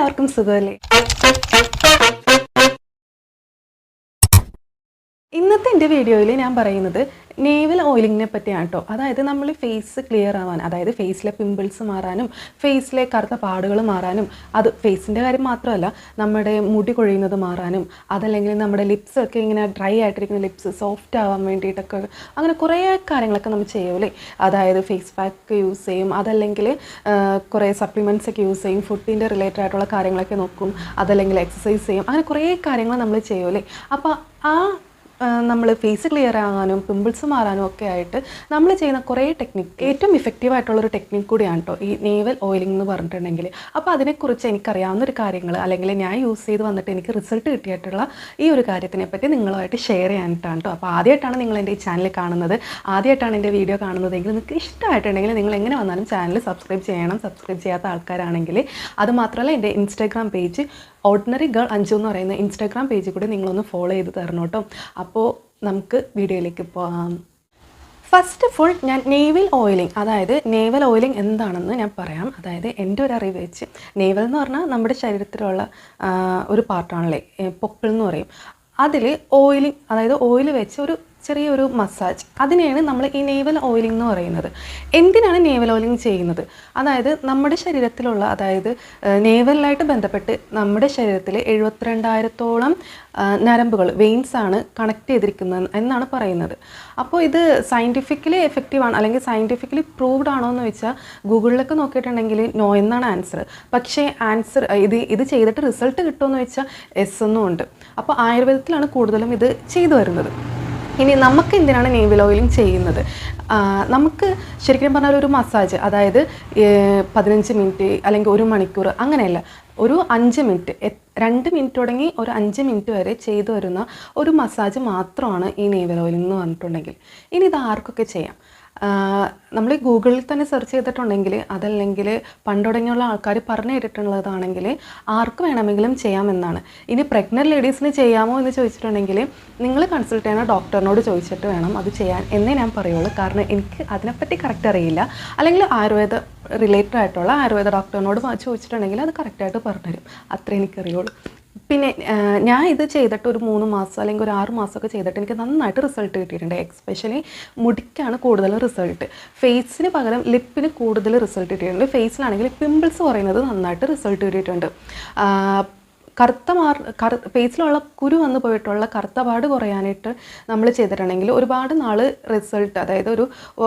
എല്ലാവർക്കും സുഖമല്ലേ? ഇന്നത്തെ എൻ്റെ വീഡിയോയിൽ ഞാൻ പറയുന്നത് നേവൽ ഓയിലിങ്ങിനെ പറ്റിയാണ് കേട്ടോ. അതായത് നമ്മൾ ഫേസ് ക്ലിയർ ആവാൻ, അതായത് ഫേസിലെ പിമ്പിൾസ് മാറാനും ഫേസിലെ കറുത്ത പാടുകൾ മാറാനും, അത് ഫേസിൻ്റെ കാര്യം മാത്രമല്ല നമ്മുടെ മുടി കൊഴിയുന്നത് മാറാനും, അതല്ലെങ്കിൽ നമ്മുടെ ലിപ്സൊക്കെ ഇങ്ങനെ ഡ്രൈ ആയിട്ടിരിക്കുന്ന ലിപ്സ് സോഫ്റ്റ് ആവാൻ വേണ്ടിയിട്ടൊക്കെ അങ്ങനെ കുറേ കാര്യങ്ങളൊക്കെ നമ്മൾ ചെയ്യൂലേ. അതായത് ഫേസ് പാക്ക് യൂസ് ചെയ്യും, അതല്ലെങ്കിൽ കുറേ സപ്ലിമെൻറ്റ്സ് ഒക്കെ യൂസ് ചെയ്യും, ഫുഡിൻ്റെ റിലേറ്റഡ് ആയിട്ടുള്ള കാര്യങ്ങളൊക്കെ നോക്കും, അതല്ലെങ്കിൽ എക്സസൈസ് ചെയ്യും, അങ്ങനെ കുറേ കാര്യങ്ങൾ നമ്മൾ ചെയ്യൂലേ. അപ്പോൾ നമ്മൾ ഫേസ് ക്ലിയർ ആകാനും പിമ്പിൾസ് മാറാനും ഒക്കെ ആയിട്ട് നമ്മൾ ചെയ്യുന്ന കുറേ ടെക്നിക്ക്, ഏറ്റവും ഇഫക്റ്റീവായിട്ടുള്ളൊരു ടെക്നിക്ക് കൂടിയാണ് കേട്ടോ ഈ നേവൽ ഓയിലിംഗ് എന്ന് പറഞ്ഞിട്ടുണ്ടെങ്കിൽ. അപ്പോൾ അതിനെക്കുറിച്ച് എനിക്കറിയാവുന്നൊരു കാര്യങ്ങൾ, അല്ലെങ്കിൽ ഞാൻ യൂസ് ചെയ്ത് വന്നിട്ട് എനിക്ക് റിസൾട്ട് കിട്ടിയിട്ടുള്ള ഈ ഒരു കാര്യത്തിനെ പറ്റി നിങ്ങളുമായിട്ട് ഷെയർ ചെയ്യാനായിട്ടാണ് കേട്ടോ. അപ്പോൾ ആദ്യമായിട്ടാണ് നിങ്ങൾ എൻ്റെ ഈ ചാനൽ കാണുന്നത്, ആദ്യമായിട്ടാണ് എൻ്റെ വീഡിയോ കാണുന്നതെങ്കിൽ നിങ്ങൾക്ക് ഇഷ്ടമായിട്ടുണ്ടെങ്കിൽ നിങ്ങൾ എങ്ങനെ വന്നാലും ചാനൽ സബ്സ്ക്രൈബ് ചെയ്യണം. സബ്സ്ക്രൈബ് ചെയ്യാത്ത ആൾക്കാരാണെങ്കിൽ അത് മാത്രമല്ല എൻ്റെ Instagram page ordinary girl Anju എന്ന് പറയുന്ന ഇൻസ്റ്റാഗ്രാം പേജിൽ കൂടി നിങ്ങളൊന്ന് ഫോളോ ചെയ്ത് തരണം കേട്ടോ. അപ്പോൾ നമുക്ക് വീഡിയോയിലേക്ക് പോകാം. ഫസ്റ്റ് ഓഫ് ഓൾ ഞാൻ നേവൽ ഓയിലിംഗ്, അതായത് നേവൽ ഓയിലിംഗ് എന്താണെന്ന് ഞാൻ പറയാം. അതായത് എൻ്റെ ഒരു അറിവ് വെച്ച്, നേവൽ എന്ന് പറഞ്ഞാൽ നമ്മുടെ ശരീരത്തിലുള്ള ഒരു പാർട്ടാണല്ലേ, പൊക്കിൾ എന്ന് പറയും. അതിൽ ഓയിലിംഗ്, അതായത് ഓയിൽ വെച്ച് ഒരു ചെറിയൊരു മസാജ്, അതിനെയാണ് നമ്മൾ ഈ നേവൽ ഓയിലിംഗ് എന്ന് പറയുന്നത്. എന്തിനാണ് നേവൽ ഓയിലിംഗ് ചെയ്യുന്നത്? അതായത് നമ്മുടെ ശരീരത്തിലുള്ള, അതായത് നേവലിലായിട്ട് ബന്ധപ്പെട്ട് നമ്മുടെ ശരീരത്തിൽ 72,000-ഓളം നരമ്പുകൾ, വെയിൻസ് ആണ് കണക്ട് ചെയ്തിരിക്കുന്നത് എന്നാണ് പറയുന്നത്. അപ്പോൾ ഇത് സയൻറ്റിഫിക്കലി എഫക്റ്റീവാണ് അല്ലെങ്കിൽ സയൻറ്റിഫിക്കലി പ്രൂവ്ഡ് ആണോ എന്ന് വെച്ചാൽ ഗൂഗിളിലൊക്കെ നോക്കിയിട്ടുണ്ടെങ്കിൽ നോ എന്നാണ് ആൻസർ. പക്ഷേ ആൻസർ ഇത് ചെയ്തിട്ട് റിസൾട്ട് കിട്ടുമെന്ന് വെച്ചാൽ എസ് എന്നും ഉണ്ട്. അപ്പോൾ ആയുർവേദത്തിലാണ് കൂടുതലും ഇത് ചെയ്തു വരുന്നത്. ഇനി നമുക്ക് എന്തിനാണ് നേവൽ ഓയിലിംഗ് ചെയ്യുന്നത്? നമുക്ക് ശരിക്കും പറഞ്ഞാൽ ഒരു മസാജ്, അതായത് 15 മിനിറ്റ് അല്ലെങ്കിൽ 1 മണിക്കൂർ അങ്ങനെയല്ല, ഒരു 5 മിനിറ്റ്, 2 മിനിറ്റ് തുടങ്ങി ഒരു 5 മിനിറ്റ് വരെ ചെയ്തു വരുന്ന ഒരു മസാജ് മാത്രമാണ് ഈ നേവൽ ഓയിലിംഗ് എന്ന് പറഞ്ഞിട്ടുണ്ടെങ്കിൽ. ഇനി ഇത് ആർക്കൊക്കെ ചെയ്യാം? നമ്മൾ ഗൂഗിളിൽ തന്നെ സെർച്ച് ചെയ്തിട്ടുണ്ടെങ്കിൽ, അതല്ലെങ്കിൽ പണ്ടുടങ്ങിയുള്ള ആൾക്കാർ പറഞ്ഞു കേട്ടിട്ടുള്ളതാണെങ്കിൽ ആർക്ക് വേണമെങ്കിലും ചെയ്യാമെന്നാണ്. ഇനി പ്രഗ്നൻറ്റ് ലേഡീസിന് ചെയ്യാമോ എന്ന് ചോദിച്ചിട്ടുണ്ടെങ്കിൽ നിങ്ങൾ കൺസൾട്ട് ചെയ്യുന്ന ഡോക്ടറിനോട് ചോദിച്ചിട്ട് വേണം അത് ചെയ്യാൻ എന്നേ ഞാൻ പറയുള്ളൂ. കാരണം എനിക്ക് അതിനെപ്പറ്റി കറക്റ്റ് അറിയില്ല. അല്ലെങ്കിൽ ആയുർവേദ റിലേറ്റഡ് ആയിട്ടുള്ള ആയുർവേദ ഡോക്ടറിനോട് ചോദിച്ചിട്ടുണ്ടെങ്കിൽ അത് കറക്റ്റായിട്ട് പറഞ്ഞുതരും. അത്രേ എനിക്കറിയുള്ളൂ. പിന്നെ ഞാൻ ഇത് ചെയ്തിട്ട് ഒരു 3 മാസം അല്ലെങ്കിൽ ഒരു 6 മാസമൊക്കെ ചെയ്തിട്ട് എനിക്ക് നന്നായിട്ട് റിസൾട്ട് കിട്ടിയിട്ടുണ്ട്. എക്സ്പെഷ്യലി മുടിക്കാണ് കൂടുതൽ റിസൾട്ട്, ഫേസിന് പകരം ലിപ്പിന് കൂടുതൽ റിസൾട്ട് കിട്ടിയിട്ടുണ്ട്. ഫേസിലാണെങ്കിൽ പിമ്പിൾസ് കുറയുന്നത് നന്നായിട്ട് റിസൾട്ട് കിട്ടിയിട്ടുണ്ട്. ഫേസിലുള്ള കുരു വന്നു പോയിട്ടുള്ള കറുത്ത പാട് കുറയാനായിട്ട് നമ്മൾ ചെയ്തിട്ടുണ്ടെങ്കിൽ ഒരുപാട് നാൾ റിസൾട്ട്, അതായത്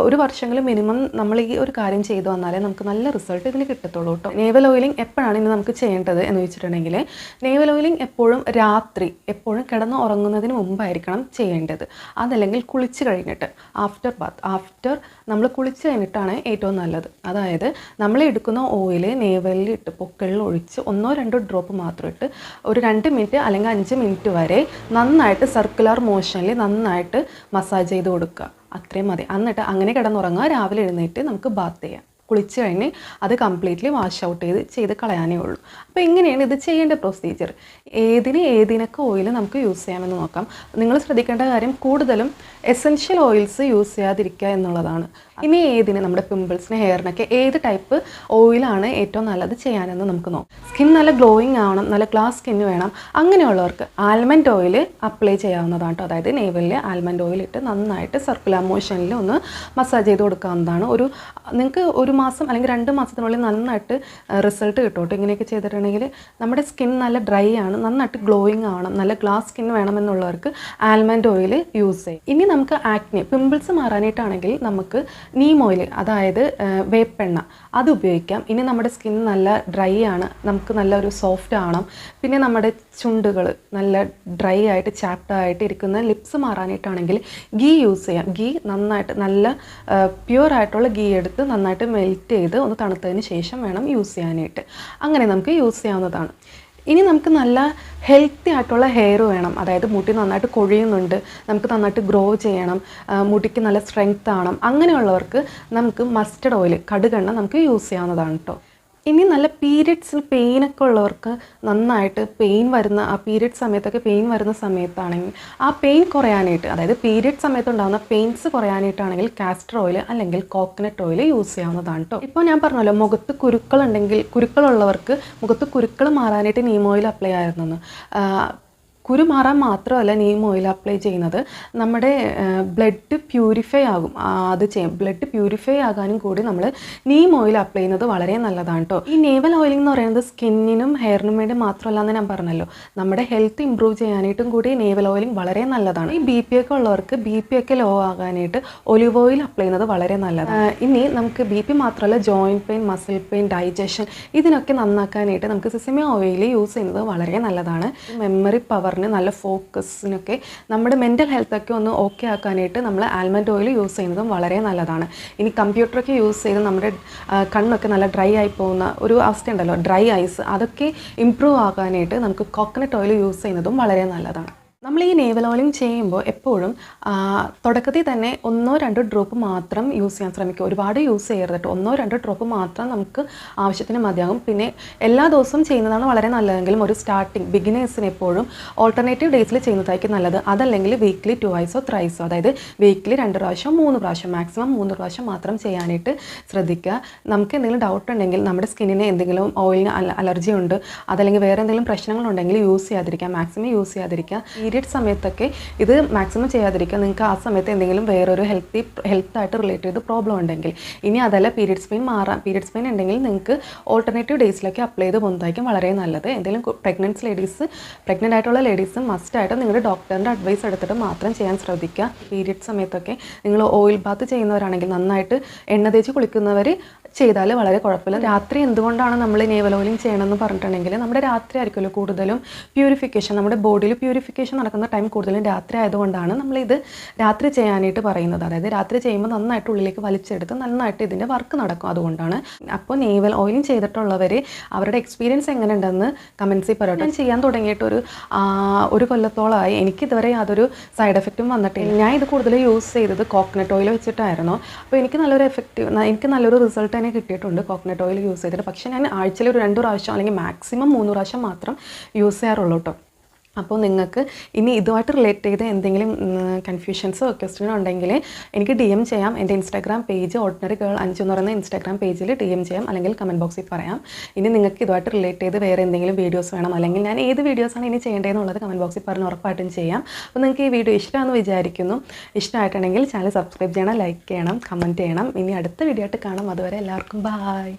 ഒരു വർഷങ്ങൾ മിനിമം നമ്മൾ ഈ ഒരു കാര്യം ചെയ്തു വന്നാലേ നമുക്ക് നല്ല റിസൾട്ട് ഇതിന് കിട്ടത്തുള്ളൂ കേട്ടോ. നേവൽ ഓയിലിംഗ് എപ്പോഴാണ് ഇനി നമുക്ക് ചെയ്യേണ്ടത് എന്ന് വെച്ചിട്ടുണ്ടെങ്കിൽ, നേവൽ ഓയിലിംഗ് എപ്പോഴും രാത്രി, എപ്പോഴും കിടന്ന് ഉറങ്ങുന്നതിന് മുമ്പായിരിക്കണം ചെയ്യേണ്ടത്. അതല്ലെങ്കിൽ കുളിച്ച് കഴിഞ്ഞിട്ട്, ആഫ്റ്റർ നമ്മൾ കുളിച്ച് കഴിഞ്ഞിട്ടാണ് ഏറ്റവും നല്ലത്. അതായത് നമ്മൾ എടുക്കുന്ന ഓയിൽ നേവലിൽ ഇട്ട് പൊക്കിളിൽ ഒഴിച്ച് 1-2 ഡ്രോപ്പ് മാത്രം ഇട്ട് ഒരു 2 മിനിറ്റ് അല്ലെങ്കിൽ 5 മിനിറ്റ് വരെ നന്നായിട്ട് സർക്കുലർ മോഷനിൽ നന്നായിട്ട് മസാജ് ചെയ്ത് കൊടുക്കുക. അത്രയും മതി. എന്നിട്ട് അങ്ങനെ കിടന്നുറങ്ങുക. രാവിലെ എഴുന്നേറ്റ് നമുക്ക് ബാത്ത് ചെയ്യാം. കുളിച്ച് കഴിഞ്ഞ് അത് കംപ്ലീറ്റ്ലി വാഷ് ഔട്ട് ചെയ്ത് കളയാനേ ഉള്ളൂ. അപ്പോൾ എങ്ങനെയാണ് ഇത് ചെയ്യേണ്ട പ്രൊസീജിയർ? ഏതിനൊക്കെ ഓയിൽ നമുക്ക് യൂസ് ചെയ്യാമെന്ന് നോക്കാം. നിങ്ങൾ ശ്രദ്ധിക്കേണ്ട കാര്യം കൂടുതലും എസെൻഷ്യൽ ഓയിൽസ് യൂസ് ചെയ്യാതിരിക്കുക എന്നുള്ളതാണ്. ഇനി നമ്മുടെ പിമ്പിൾസിന്, ഹെയറിനൊക്കെ ഏത് ടൈപ്പ് ഓയിലാണ് ഏറ്റവും നല്ലത് ചെയ്യാനെന്ന് നമുക്ക് നോക്കാം. സ്കിൻ നല്ല ഗ്ലോയിങ് ആവണം, നല്ല ഗ്ലാസ് സ്കിന്ന് വേണം, അങ്ങനെയുള്ളവർക്ക് ആൽമണ്ട് ഓയിൽ അപ്ലൈ ചെയ്യാവുന്നതാണ് കേട്ടോ. അതായത് നേവലിൽ ആൽമണ്ട് ഓയിൽ ഇട്ട് നന്നായിട്ട് സർക്കുലർ മോഷനിൽ ഒന്ന് മസാജ് ചെയ്ത് കൊടുക്കാവുന്നതാണ്. നിങ്ങൾക്ക് 1 മാസം അല്ലെങ്കിൽ 2 മാസത്തിനുള്ളിൽ നന്നായിട്ട് റിസൾട്ട് കിട്ടും കേട്ടോ. ഇങ്ങനെയൊക്കെ ചെയ്തിട്ടുണ്ടെങ്കിൽ നമ്മുടെ സ്കിൻ നല്ല ഡ്രൈ ആണ്, നന്നായിട്ട് ഗ്ലോയിങ് ആവണം, നല്ല ഗ്ലാസ് സ്കിൻ വേണമെന്നുള്ളവർക്ക് ആൽമണ്ട് ഓയിൽ യൂസ് ചെയ്യും. ഇനി നമുക്ക് ആക്നെ, പിമ്പിൾസ് മാറാനായിട്ടാണെങ്കിൽ നമുക്ക് നീം ഓയിൽ, അതായത് വേപ്പെണ്ണ, അത് ഉപയോഗിക്കാം. ഇനി നമ്മുടെ സ്കിൻ നല്ല ഡ്രൈ ആണ്, നമുക്ക് നല്ലൊരു സോഫ്റ്റ് ആവണം, പിന്നെ നമ്മുടെ ചുണ്ടുകൾ നല്ല ഡ്രൈ ആയിട്ട് ചാപ്റ്റായിട്ട് ഇരിക്കുന്ന ലിപ്സ് മാറാനായിട്ടാണെങ്കിൽ ഗീ യൂസ് ചെയ്യാം. ഗീ നന്നായിട്ട് നല്ല പ്യുവർ ആയിട്ടുള്ള ഗീ എടുത്ത് നന്നായിട്ട് മെൽറ്റ് ചെയ്ത് ഒന്ന് തണുത്തതിന് ശേഷം വേണം യൂസ് ചെയ്യാനായിട്ട്. അങ്ങനെ നമുക്ക് യൂസ് ചെയ്യാവുന്നതാണ്. ഇനി നമുക്ക് നല്ല ഹെൽത്തി ആയിട്ടുള്ള ഹെയർ വേണം, അതായത് മുടി നന്നായിട്ട് കൊഴിയുന്നുണ്ട്, നമുക്ക് നന്നായിട്ട് ഗ്രോ ചെയ്യണം, മുടിക്ക് നല്ല സ്ട്രെങ്ത് ആവണം, അങ്ങനെയുള്ളവർക്ക് നമുക്ക് മസ്റ്റർഡ് ഓയിൽ, കടുകെണ്ണ നമുക്ക് യൂസ് ചെയ്യാവുന്നതാണ് കേട്ടോ. ഇനി നല്ല പീരിയഡ്സിൽ പെയിനൊക്കെ ഉള്ളവർക്ക് നന്നായിട്ട് പെയിൻ വരുന്ന ആ പീരിയഡ് സമയത്തൊക്കെ പെയിൻ വരുന്ന സമയത്താണെങ്കിൽ ആ പെയിൻ കുറയാനായിട്ട്, അതായത് പീരിയഡ് സമയത്ത് ഉണ്ടാകുന്ന പെയിൻസ് കുറയാനായിട്ടാണെങ്കിൽ കാസ്റ്റർ ഓയിൽ അല്ലെങ്കിൽ കോക്കനട്ട് ഓയിൽ യൂസ് ചെയ്യാവുന്നതാണ് കേട്ടോ. ഇപ്പോൾ ഞാൻ പറഞ്ഞല്ലോ, മുഖത്ത് കുരുക്കളുണ്ടെങ്കിൽ, കുരുക്കളുള്ളവർക്ക് മുഖത്ത് കുരുക്കൾ മാറാനായിട്ട് നീം ഓയിൽ അപ്ലൈ ആയിരുന്നെന്ന്. കുരു മാറാൻ മാത്രമല്ല നീം ഓയിൽ അപ്ലൈ ചെയ്യുന്നത്, നമ്മുടെ ബ്ലഡ് പ്യൂരിഫൈ ആകും. അത് ബ്ലഡ് പ്യൂരിഫൈ ആകാനും കൂടി നമ്മൾ നീം ഓയിൽ അപ്ലൈ ചെയ്യുന്നത് വളരെ നല്ലതാണ് കേട്ടോ. ഈ നേവൽ ഓയിലിംഗ് എന്ന് പറയുന്നത് സ്കിന്നിനും ഹെയറിനും വേണ്ടി മാത്രമല്ല എന്ന് ഞാൻ പറഞ്ഞല്ലോ, നമ്മുടെ ഹെൽത്ത് ഇമ്പ്രൂവ് ചെയ്യാനായിട്ടും കൂടി നേവൽ ഓയിലിംഗ് വളരെ നല്ലതാണ്. ഈ BP ഒക്കെ ഉള്ളവർക്ക് BP ഒക്കെ ലോ ആകാനായിട്ട് ഒലിവ് ഓയിൽ അപ്ലൈ ചെയ്യുന്നത് വളരെ നല്ലതാണ്. ഇനി നമുക്ക് BP മാത്രമല്ല, joint pain, muscle pain, digestion ഇതിനൊക്കെ നന്നാക്കാനായിട്ട് നമുക്ക് സെസമി ഓയിൽ യൂസ് ചെയ്യുന്നത് വളരെ നല്ലതാണ്. മെമ്മറി പവർ, നല്ല ഫോക്കസിനൊക്കെ, നമ്മുടെ മെൻ്റൽ ഹെൽത്തൊക്കെ ഒന്ന് ഓക്കെ ആക്കാനായിട്ട് നമ്മൾ ആൽമണ്ട് ഓയിൽ യൂസ് ചെയ്യുന്നതും വളരെ നല്ലതാണ്. ഇനി കമ്പ്യൂട്ടറൊക്കെ യൂസ് ചെയ്ത് നമ്മുടെ കണ്ണൊക്കെ നല്ല ഡ്രൈ ആയി പോകുന്ന ഒരു അവസ്ഥയുണ്ടല്ലോ, ഡ്രൈ ഐസ്, അതൊക്കെ ഇമ്പ്രൂവ് ആക്കാനായിട്ട് നമുക്ക് കോക്കനട്ട് ഓയിൽ യൂസ് ചെയ്യുന്നതും വളരെ നല്ലതാണ്. നമ്മൾ ഈ നേവൽ ഓയിലിംഗ് ചെയ്യുമ്പോൾ എപ്പോഴും തുടക്കത്തിൽ തന്നെ 1-2 ഡ്രോപ്പ് മാത്രം യൂസ് ചെയ്യാൻ ശ്രമിക്കുക. ഒരുപാട് യൂസ് ചെയ്യരുത് കേട്ടോ. 1-2 ഡ്രോപ്പ് മാത്രം നമുക്ക് ആവശ്യത്തിന് മതിയാകും. പിന്നെ എല്ലാ ദിവസവും ചെയ്യുന്നതാണ് വളരെ നല്ലതെങ്കിലും ഒരു ബിഗിനേഴ്സിന് എപ്പോഴും ഓൾട്ടർനേറ്റീവ് ഡേയ്സിൽ ചെയ്യുന്നതായിരിക്കും നല്ലത്. അതല്ലെങ്കിൽ വീക്ക്ലി 2 3 അതായത് വീക്ക്ലി 2 പ്രാവശ്യം 3 പ്രാവശ്യം, മാക്സിമം 3 പ്രാവശ്യം മാത്രം ചെയ്യാനായിട്ട് ശ്രദ്ധിക്കുക. നമുക്ക് എന്തെങ്കിലും ഡൗട്ട് ഉണ്ടെങ്കിൽ, നമ്മുടെ സ്കിന്നിന് എന്തെങ്കിലും ഓയിലിന് അലർജി ഉണ്ട്, അതല്ലെങ്കിൽ വേറെ എന്തെങ്കിലും പ്രശ്നങ്ങളുണ്ടെങ്കിൽ യൂസ് ചെയ്യാതിരിക്കുക, മാക്സിമം യൂസ് ചെയ്യാതിരിക്കുക. പീരിയഡ് സമയത്തൊക്കെ ഇത് മാക്സിമം ചെയ്യാതിരിക്കുക. നിങ്ങൾക്ക് ആ സമയത്ത് എന്തെങ്കിലും വേറൊരു ഹെൽത്തായിട്ട് റിലേറ്റ് ചെയ്ത് പ്രോബ്ലം ഉണ്ടെങ്കിൽ. ഇനി അതല്ല, പീരിയഡ്സ് പെയിൻ ഉണ്ടെങ്കിൽ നിങ്ങൾക്ക് ഓൾട്ടർനേറ്റീവ് ഡേയ്സിലൊക്കെ അപ്ലൈ ചെയ്ത് പോകുന്നതായിരിക്കും വളരെ നല്ലത്. എന്തെങ്കിലും പ്രഗ്നൻ്റ് ആയിട്ടുള്ള ലേഡീസ് മസ്റ്റായിട്ട് നിങ്ങളുടെ ഡോക്ടറിൻ്റെ അഡ്വൈസ് എടുത്തിട്ട് മാത്രം ചെയ്യാൻ ശ്രദ്ധിക്കുക. പീരിയഡ് സമയത്തൊക്കെ നിങ്ങൾ ഓയിൽ ബാത്ത് ചെയ്യുന്നവരാണെങ്കിൽ, നന്നായിട്ട് എണ്ണ തേച്ച് കുളിക്കുന്നവർ ചെയ്താൽ വളരെ കുഴപ്പമില്ല. രാത്രി എന്തുകൊണ്ടാണ് നമ്മൾ നേവൽ ഓയിലിംഗ് ചെയ്യണമെന്ന് പറഞ്ഞിട്ടുണ്ടെങ്കിൽ, നമ്മുടെ രാത്രി ആയിരിക്കുമല്ലോ കൂടുതലും പ്യൂരിഫിക്കേഷൻ, നമ്മുടെ ബോഡിയിൽ പ്യൂരിഫിക്കേഷൻ നടക്കുന്ന ടൈം കൂടുതലും രാത്രി ആയതുകൊണ്ടാണ് നമ്മളിത് രാത്രി ചെയ്യാനായിട്ട് പറയുന്നത്. അതായത് രാത്രി ചെയ്യുമ്പോൾ നന്നായിട്ട് ഉള്ളിലേക്ക് വലിച്ചെടുത്ത് നന്നായിട്ട് ഇതിൻ്റെ വർക്ക് നടക്കും, അതുകൊണ്ടാണ്. അപ്പോൾ നേവൽ ഓയിലിംഗ് ചെയ്തിട്ടുള്ളവർ അവരുടെ എക്സ്പീരിയൻസ് എങ്ങനെയുണ്ടെന്ന് കമൻസിൽ പറയട്ടെ. ചെയ്യാൻ തുടങ്ങിയിട്ട് ഒരു കൊല്ലത്തോളമായി. എനിക്കിതുവരെ യാതൊരു സൈഡ് എഫക്റ്റും വന്നിട്ടില്ല. ഞാൻ ഇത് കൂടുതൽ യൂസ് ചെയ്തത് കോക്കനട്ട് ഓയിൽ വെച്ചിട്ടായിരുന്നു. അപ്പോൾ എനിക്ക് നല്ലൊരു റിസൾട്ട് തന്നെ കിട്ടിയിട്ടുണ്ട് കോക്കനട്ട് ഓയിൽ യൂസ് ചെയ്തിട്ട്. പക്ഷേ ഞാൻ ആഴ്ചയിൽ ഒരു 2 പ്രാവശ്യം അല്ലെങ്കിൽ മാക്സിമം 3 പ്രാവശ്യം മാത്രം യൂസ് ചെയ്യാറുള്ളൂ കേട്ടോ. അപ്പോൾ നിങ്ങൾക്ക് ഇനി ഇതുമായിട്ട് റിലേറ്റ് ചെയ്ത് എന്തെങ്കിലും കൺഫ്യൂഷൻസോ ക്വസ്റ്റ്യനോ ഉണ്ടെങ്കിൽ എനിക്ക് DM ചെയ്യാം. എൻ്റെ ഇൻസ്റ്റാഗ്രാം പേജ് ഓർഡിനറി ഗേൾ 5 എന്ന് പറയുന്ന ഇൻസ്റ്റാഗ്രാം പേജിൽ DM ചെയ്യാം, അല്ലെങ്കിൽ കമൻറ്റ് ബോക്സിൽ പറയാം. ഇനി നിങ്ങൾക്ക് ഇതുമായിട്ട് റിലേറ്റ് ചെയ്ത് വേറെ എന്തെങ്കിലും വീഡിയോസ് വേണം, അല്ലെങ്കിൽ ഞാൻ ഏത് വീഡിയോസാണ് ഇനി ചെയ്യേണ്ടതെന്നുള്ളത് കമൻറ്റ് ബോക്സിൽ പറഞ്ഞ് ഉറപ്പായിട്ടും ചെയ്യാം. അപ്പോൾ നിങ്ങൾക്ക് ഈ വീഡിയോ ഇഷ്ടമാണെന്ന് വിചാരിക്കുന്നു. ഇഷ്ടമായിട്ടുണ്ടെങ്കിൽ ചാനൽ സബ്സ്ക്രൈബ് ചെയ്യണം, ലൈക്ക് ചെയ്യണം, കമൻറ്റ് ചെയ്യണം. ഇനി അടുത്ത വീഡിയോ ആയിട്ട് കാണാം. അതുവരെ എല്ലാവർക്കും ബൈ.